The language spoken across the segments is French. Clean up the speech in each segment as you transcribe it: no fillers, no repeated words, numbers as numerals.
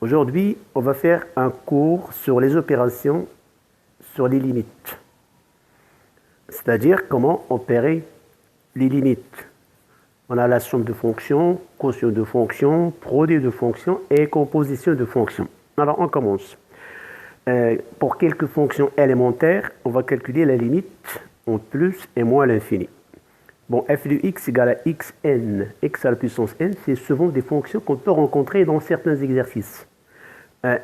Aujourd'hui, on va faire un cours sur les opérations sur les limites, c'est-à-dire comment opérer les limites. On a la somme de fonctions, quotient de fonctions, produit de fonctions et composition de fonctions. Alors, on commence. Pour quelques fonctions élémentaires, on va calculer la limite en plus et moins l'infini. Bon, f de x égale à xn, x à la puissance n, c'est souvent des fonctions qu'on peut rencontrer dans certains exercices.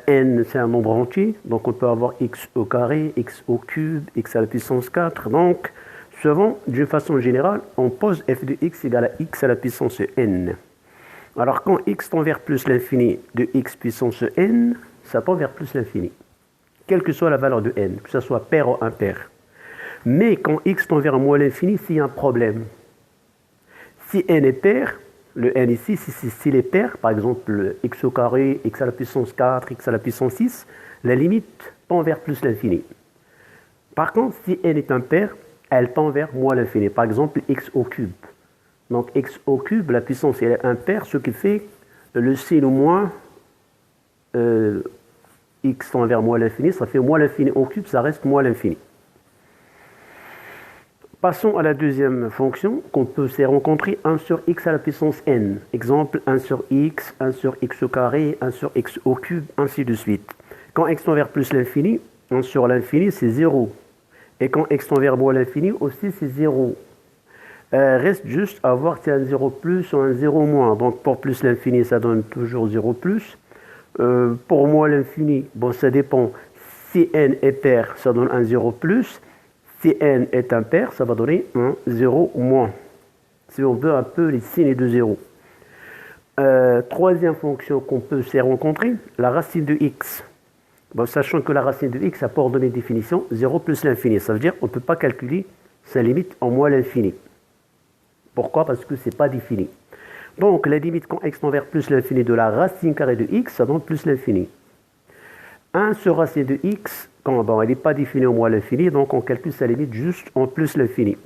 N, c'est un nombre entier, donc on peut avoir x au carré, x au cube, x à la puissance 4. Donc, souvent, d'une façon générale, on pose f de x égale à x à la puissance n. Alors, quand x tend vers plus l'infini de x puissance n, ça tend vers plus l'infini, quelle que soit la valeur de n, que ce soit pair ou impair. Mais quand x tend vers moins l'infini, s'il y a un problème. Si n est pair, le n ici, s'il est pair, par exemple x au carré, x à la puissance 4, x à la puissance 6, la limite tend vers plus l'infini. Par contre, si n est impair, elle tend vers moins l'infini. Par exemple, x au cube. Donc x au cube, la puissance elle est impaire, ce qui fait le signe moins x tend vers moins l'infini, ça fait moins l'infini au cube, ça reste moins l'infini. Passons à la deuxième fonction qu'on peut se rencontrer 1 sur x à la puissance n. Exemple 1 sur x, 1 sur x au carré, 1 sur x au cube, ainsi de suite. Quand x tend vers plus l'infini, 1 sur l'infini c'est 0. Et quand x tend vers moins l'infini aussi c'est 0. Reste juste à voir si un 0 plus ou un 0 moins. Donc pour plus l'infini ça donne toujours 0 plus. Pour moins l'infini, bon ça dépend. Si n est pair, ça donne un 0 plus. Si n est impair, ça va donner un 0 moins. Si on veut un peu les signes de 0. Troisième fonction qu'on peut se rencontrer, la racine de x. Bon, sachant que la racine de x a pour donner définition 0 plus l'infini. Ça veut dire qu'on ne peut pas calculer sa limite en moins l'infini. Pourquoi? Parce que ce n'est pas défini. Donc la limite quand x tend vers plus l'infini de la racine carrée de x, ça donne plus l'infini. 1 sur racine de x, bon, elle n'est pas définie en moins l'infini, donc on calcule sa limite juste en plus l'infini.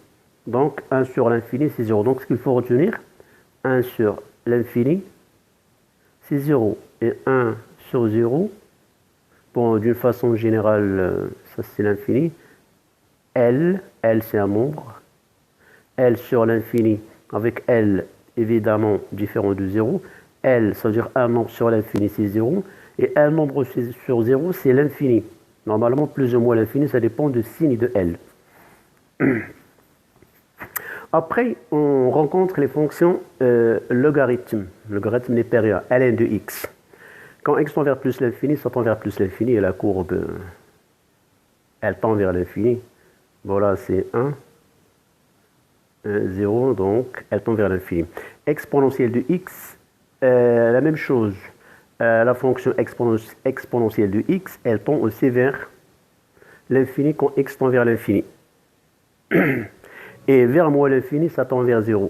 Donc 1 sur l'infini, c'est 0. Donc ce qu'il faut retenir, 1 sur l'infini, c'est 0. Et 1 sur 0, bon, d'une façon générale, ça c'est l'infini. L c'est un nombre. L sur l'infini, avec L évidemment différent de 0. L, ça veut dire un nombre sur l'infini, c'est 0. Et un nombre sur 0, c'est l'infini. Normalement, plus ou moins l'infini, ça dépend du signe de L. Après, on rencontre les fonctions logarithme. Logarithme népérien, ln de x. Quand x tend vers plus l'infini, ça tend vers plus l'infini. Et la courbe, elle tend vers l'infini. Voilà, c'est 1. 0, donc elle tend vers l'infini. Exponentielle de x, la même chose. La fonction exponentielle de x, elle tend aussi vers l'infini quand x tend vers l'infini. Et vers moins l'infini, ça tend vers 0.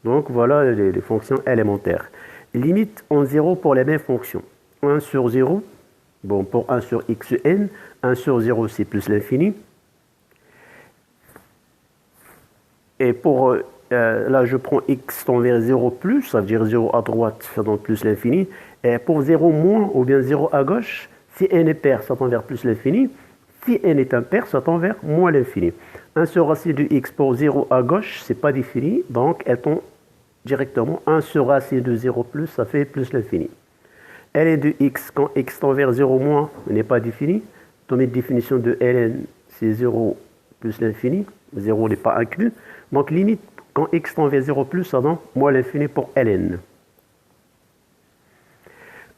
Donc voilà les fonctions élémentaires. Limite en 0 pour les mêmes fonctions. 1 sur 0, bon pour 1 sur xn, 1 sur 0 c'est plus l'infini. Et pour là, je prends x tend vers 0 plus, ça veut dire 0 à droite, ça donne plus l'infini. Et pour 0 moins, ou bien 0 à gauche, si n est pair, ça tend vers plus l'infini. Si n est impair, ça tend vers moins l'infini. 1 sur racine de x pour 0 à gauche, c'est pas défini, donc elle tend directement. 1 sur racine de 0 plus, ça fait plus l'infini. ln de x, quand x tend vers 0 moins, n'est pas défini. Dans mes définitions de ln, c'est 0 plus l'infini. 0 n'est pas inclus. Donc limite, quand x tend vers 0 plus, ça donne moins l'infini pour ln.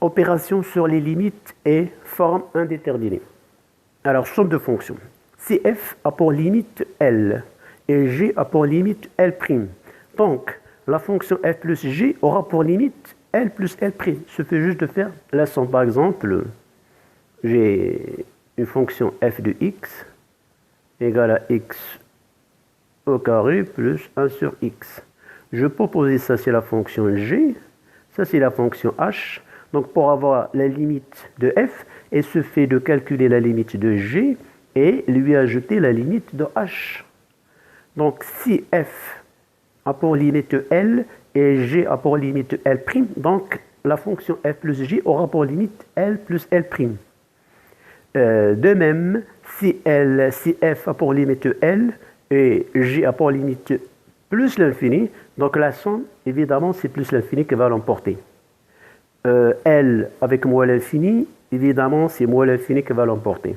Opération sur les limites et forme indéterminée. Alors, somme de fonctions. Si f a pour limite L et g a pour limite L', donc la fonction f plus g aura pour limite L plus L'. Il suffit juste de faire la somme. Par exemple, j'ai une fonction f de x égale à x au carré plus 1 sur x. Je peux poser ça, c'est la fonction g, ça c'est la fonction h. Donc pour avoir la limite de f, il suffit de calculer la limite de g et lui ajouter la limite de h. Donc si f a pour limite L et g a pour limite L', donc la fonction f plus g aura pour limite L plus L'. De même, si f a pour limite L et g a pour limite plus l'infini, donc la somme, évidemment, c'est plus l'infini qui va l'emporter. L avec moins l'infini, évidemment, c'est moins l'infini qui va l'emporter.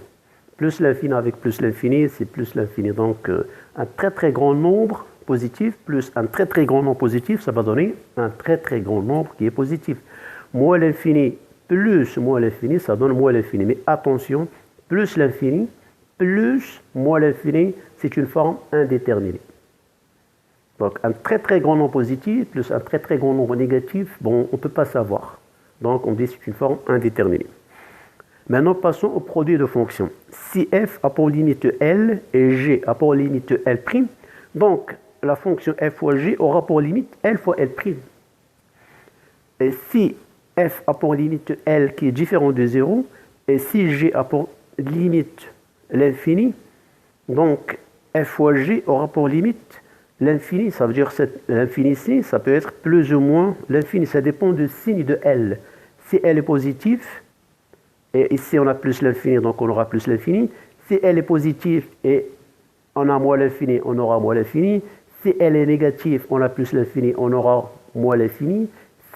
Plus l'infini avec plus l'infini, c'est plus l'infini. Donc, un très très grand nombre positif plus un très très grand nombre positif, ça va donner un très très grand nombre qui est positif. Moins l'infini plus moins l'infini, ça donne moins l'infini. Mais attention, plus l'infini plus moins l'infini, c'est une forme indéterminée. Donc, un très très grand nombre positif plus un très très grand nombre négatif, bon, on ne peut pas savoir. Donc, on dit que c'est une forme indéterminée. Maintenant, passons au produit de fonctions. Si f a pour limite L et g a pour limite L', donc la fonction f fois g aura pour limite L fois L'. Et si f a pour limite L qui est différent de 0, et si g a pour limite l'infini, donc f fois g aura pour limite l'infini. Ça veut dire que l'infini ici, ça peut être plus ou moins l'infini. Ça dépend du signe de L. Si L est positif, et ici on a plus l'infini, donc on aura plus l'infini. Si L est positif et on a moins l'infini, on aura moins l'infini. Si L est négatif, on a plus l'infini, on aura moins l'infini.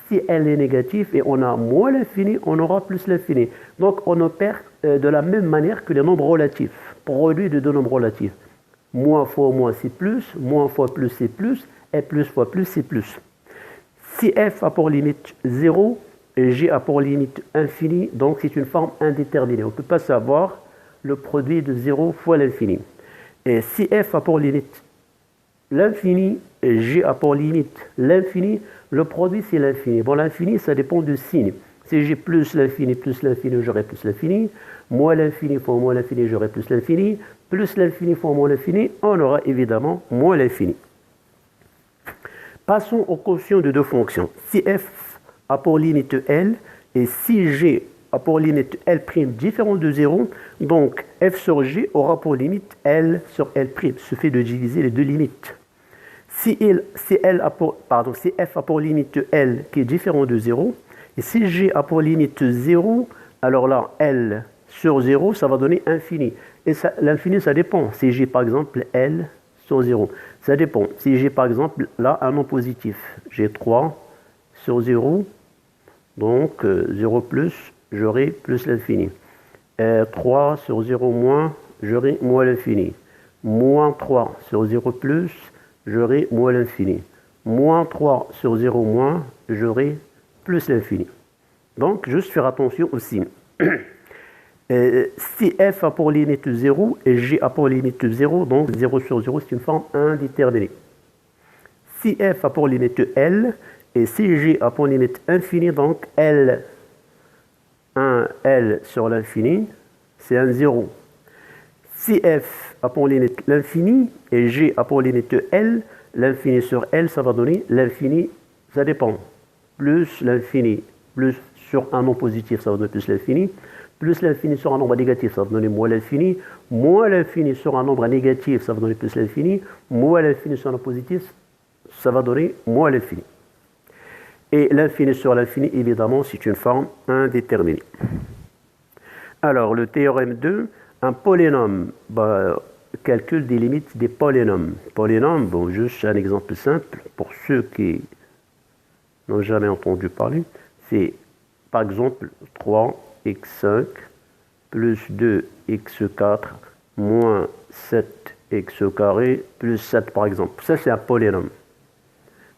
Si L est négatif et on a moins l'infini, on aura plus l'infini. Donc on opère de la même manière que les nombres relatifs, produit de deux nombres relatifs. Moins fois moins c'est plus, moins fois plus c'est plus, et plus fois plus c'est plus. Si f a pour limite 0, et g a pour limite infini, donc c'est une forme indéterminée. On ne peut pas savoir le produit de 0 fois l'infini. Et si f a pour limite l'infini et g a pour limite l'infini, le produit c'est l'infini. Bon, l'infini, ça dépend du signe. Si j'ai plus l'infini, j'aurai plus l'infini. Moins l'infini fois moins l'infini, j'aurai plus l'infini. Plus l'infini fois moins l'infini, on aura évidemment moins l'infini. Passons aux quotients de deux fonctions. Si f a pour limite L et si g a pour limite L' différent de 0, donc f sur g aura pour limite L sur L'. Il suffit de diviser les deux limites. Si f a pour limite L qui est différent de 0, et si g a pour limite 0, alors là, L sur 0, ça va donner infini. Et l'infini, ça dépend. Si j'ai par exemple L sur 0, ça dépend. Si j'ai par exemple là un nom positif, j'ai 3 sur 0, donc 0 plus, j'aurai plus l'infini. 3 sur 0 moins, j'aurai moins l'infini. Moins 3 sur 0 plus, j'aurai moins l'infini. Moins 3 sur 0 moins, j'aurai plus l'infini. Donc, juste faire attention au signe. Si f a pour limite 0 et g a pour limite 0, donc 0 sur 0, c'est une forme indéterminée. Si f a pour limite L et si g a pour limite infini, donc L, 1 L sur l'infini, c'est un 0. Si f a pour limite l'infini et g a pour limite L, l'infini sur L, ça va donner l'infini, ça dépend. Plus l'infini, plus sur un nombre positif, ça va donner plus l'infini. Plus l'infini sur un nombre négatif, ça va donner moins l'infini. Moins l'infini sur un nombre négatif, ça va donner plus l'infini. Moins l'infini sur un nombre positif, ça va donner moins l'infini. Et l'infini sur l'infini, évidemment, c'est une forme indéterminée. Alors, le théorème 2, un polynôme calcule des limites des polynômes. Polynôme, bon, juste un exemple simple, pour ceux qui n'ont jamais entendu parler, c'est par exemple 3x5 plus 2x4 moins 7x au carré plus 7 par exemple. Ça, c'est un polynôme.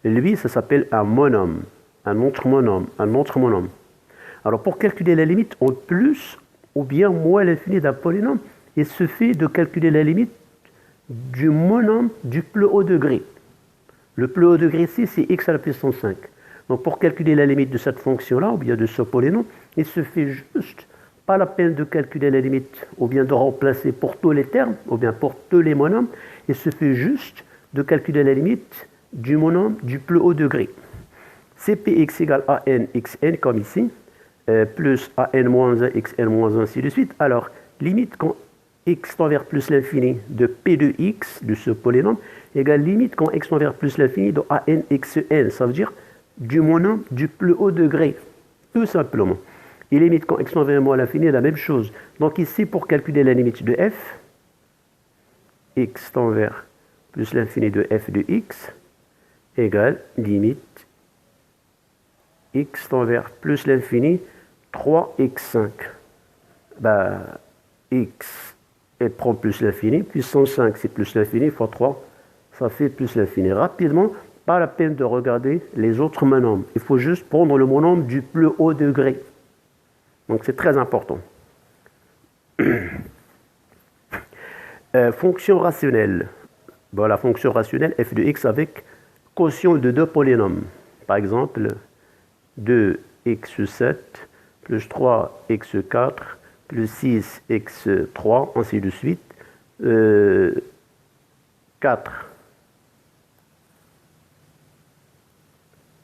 Et lui, ça s'appelle un monôme, un autre monôme, un autre monôme. Alors, pour calculer la limite en plus ou bien moins l'infini d'un polynôme, il suffit de calculer la limite du monôme du plus haut degré. Le plus haut degré ici, c'est x à la puissance 5. Donc, pour calculer la limite de cette fonction-là, ou bien de ce polynôme, il suffit juste, pas la peine de calculer la limite, ou bien de remplacer pour tous les termes, ou bien pour tous les monômes, il suffit juste de calculer la limite du monôme du plus haut degré. Cpx égale an xn, comme ici, plus an moins 1, xn moins 1, ainsi de suite. Alors, limite quand x tend vers plus l'infini de p de x, de ce polynôme, égale limite quand x tend vers plus l'infini de an xn. Ça veut dire du monôme du plus haut degré. tout simplement. Et limite quand x tend vers moins l'infini est la même chose. Donc ici, pour calculer la limite de f, x tend vers plus l'infini de f de x égale limite x tend vers plus l'infini 3x5. Bah, x, elle prend plus l'infini, puissance 5, c'est plus l'infini, fois 3, ça fait plus l'infini. Rapidement, pas la peine de regarder les autres monombres. Il faut juste prendre le monombre du plus haut degré. Donc c'est très important. Fonction rationnelle. Bon, la fonction rationnelle f de x avec quotient de deux polynômes. Par exemple, 2x7 plus 3x4 plus 6x3, ainsi de suite. 4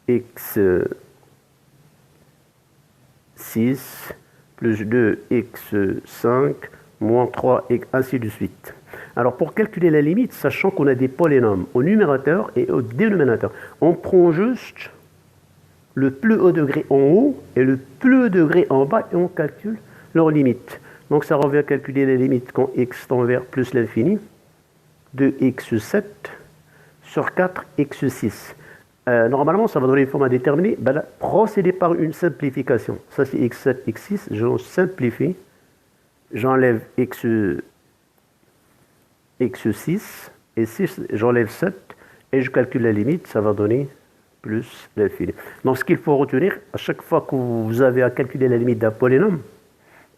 x6 plus 2x5 moins 3x, ainsi de suite. Alors pour calculer la limite, sachant qu'on a des polynômes au numérateur et au dénominateur, on prend juste le plus haut degré en haut et le plus haut degré en bas et on calcule leur limite. Donc ça revient à calculer la limite quand x tend vers plus l'infini de x7 sur 4x6. Normalement, ça va donner une forme indéterminée. Ben là, procédez par une simplification. Ça, c'est x7, x6. Je simplifie. J'enlève x6 et 6, j'enlève 7 et je calcule la limite. Ça va donner plus l'infini. Donc, ce qu'il faut retenir, à chaque fois que vous avez à calculer la limite d'un polynôme,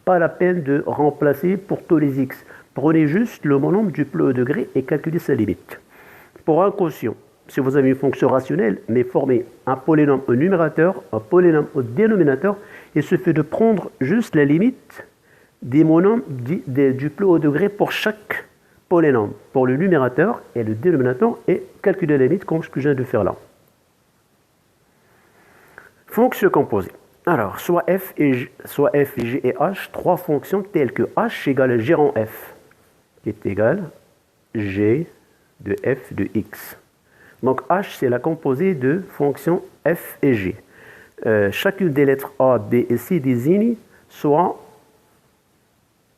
pas la peine de remplacer pour tous les x. Prenez juste le monombre du plus haut degré et calculez sa limite. Pour un quotient, si vous avez une fonction rationnelle, mais formez un polynôme au numérateur, un polynôme au dénominateur, il suffit de prendre juste la limite des monombres du plus haut degré pour chaque polynôme, pour le numérateur et le dénominateur, et calculer la limite comme ce que je viens de faire là. Fonction composée. Alors, soit f, g et h, trois fonctions telles que h égale g en f, qui est égal g de f de x. Donc h, c'est la composée de fonctions f et g. Chacune des lettres A, B et C désigne soit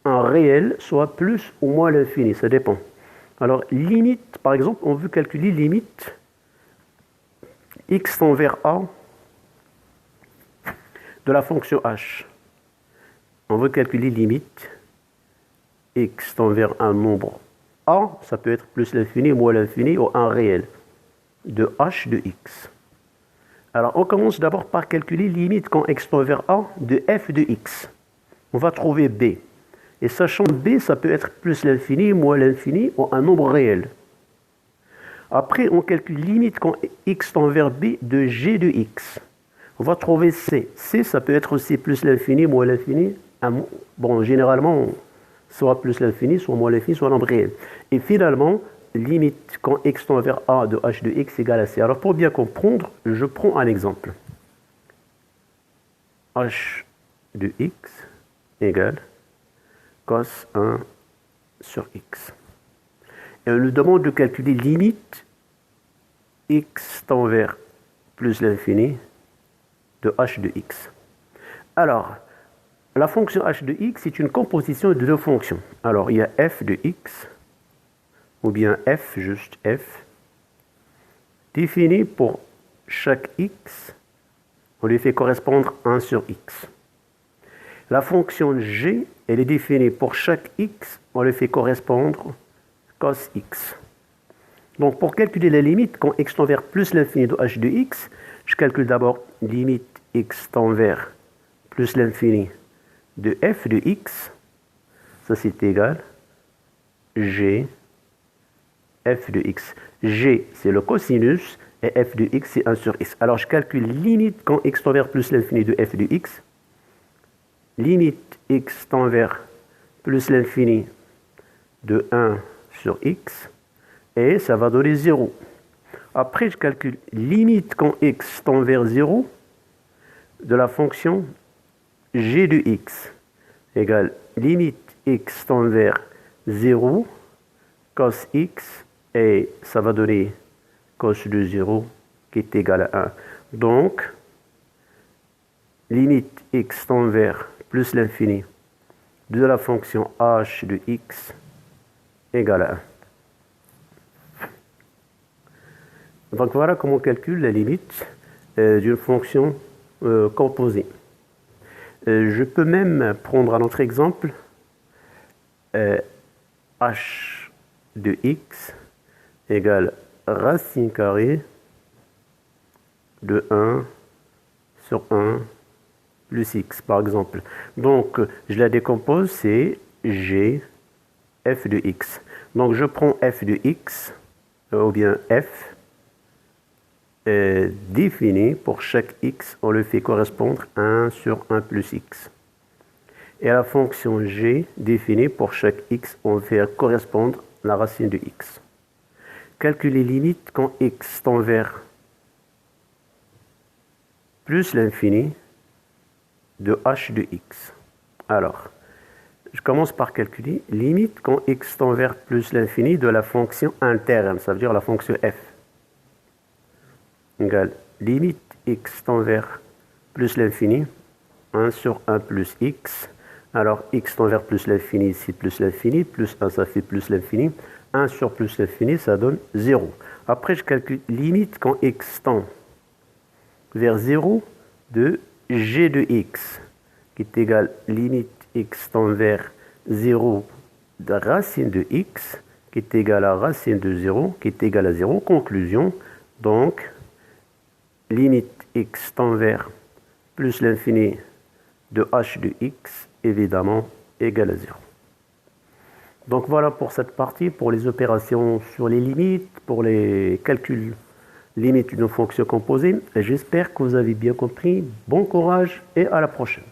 un réel, soit plus ou moins l'infini, ça dépend. Alors limite, par exemple, on veut calculer limite x tend vers A de la fonction h. On veut calculer limite x tend vers un nombre A, ça peut être plus l'infini, moins l'infini, ou un réel, de h de x. Alors on commence d'abord par calculer limite quand x tend vers A de f de x. On va trouver b. Et sachant b, ça peut être plus l'infini, moins l'infini, ou un nombre réel. Après, on calcule limite quand x tend vers b de g de x. On va trouver c. c, ça peut être aussi plus l'infini, moins l'infini. Bon, généralement, soit plus l'infini, soit moins l'infini, soit un nombre réel. Et finalement, limite quand x tend vers a de h de x égale à c. Alors pour bien comprendre, je prends un exemple. H de x égale cos 1 sur x. Et on nous demande de calculer limite x tend vers plus l'infini de h de x. Alors, la fonction h de x est une composition de deux fonctions. Alors, il y a f de x, ou bien f, juste f, défini pour chaque x, on lui fait correspondre 1 sur x. La fonction g, elle est définie pour chaque x, on lui fait correspondre cos x. Donc pour calculer la limite, quand x tend vers plus l'infini de h de x, je calcule d'abord limite x tend vers plus l'infini de f de x, ça c'est égal g f de x. G, c'est le cosinus, et f de x, c'est 1 sur x. Alors, je calcule limite quand x tend vers plus l'infini de f de x. Limite x tend vers plus l'infini de 1 sur x. Et ça va donner 0. Après, je calcule limite quand x tend vers 0 de la fonction g de x égale limite x tend vers 0 cos x, et ça va donner cos de 0 qui est égal à 1. Donc, limite x tend vers plus l'infini de la fonction h de x égale à 1. Donc voilà comment on calcule la limite d'une fonction composée. Je peux même prendre un autre exemple, h de x égale racine carrée de 1 sur 1 plus x, par exemple. Donc, je la décompose, c'est g f de x. Donc, je prends f de x, ou bien f, défini pour chaque x, on le fait correspondre 1 sur 1 plus x. Et à la fonction g définie pour chaque x, on fait correspondre la racine de x. Calculer limite quand x tend vers plus l'infini de h de x. Alors, je commence par calculer limite quand x tend vers plus l'infini de la fonction interne, ça veut dire la fonction f. Égale limite x tend vers plus l'infini, 1 sur 1 plus x. Alors, x tend vers plus l'infini, c'est plus l'infini, plus 1, ça fait plus l'infini. 1 sur plus l'infini, ça donne 0. Après, je calcule limite quand x tend vers 0 de g de x, qui est égal limite x tend vers 0 de racine de x, qui est égal à racine de 0, qui est égal à 0. Conclusion, donc, limite x tend vers plus l'infini de h de x, évidemment, égale à 0. Donc voilà pour cette partie, pour les opérations sur les limites, pour les calculs limites d'une fonction composée. J'espère que vous avez bien compris. Bon courage et à la prochaine.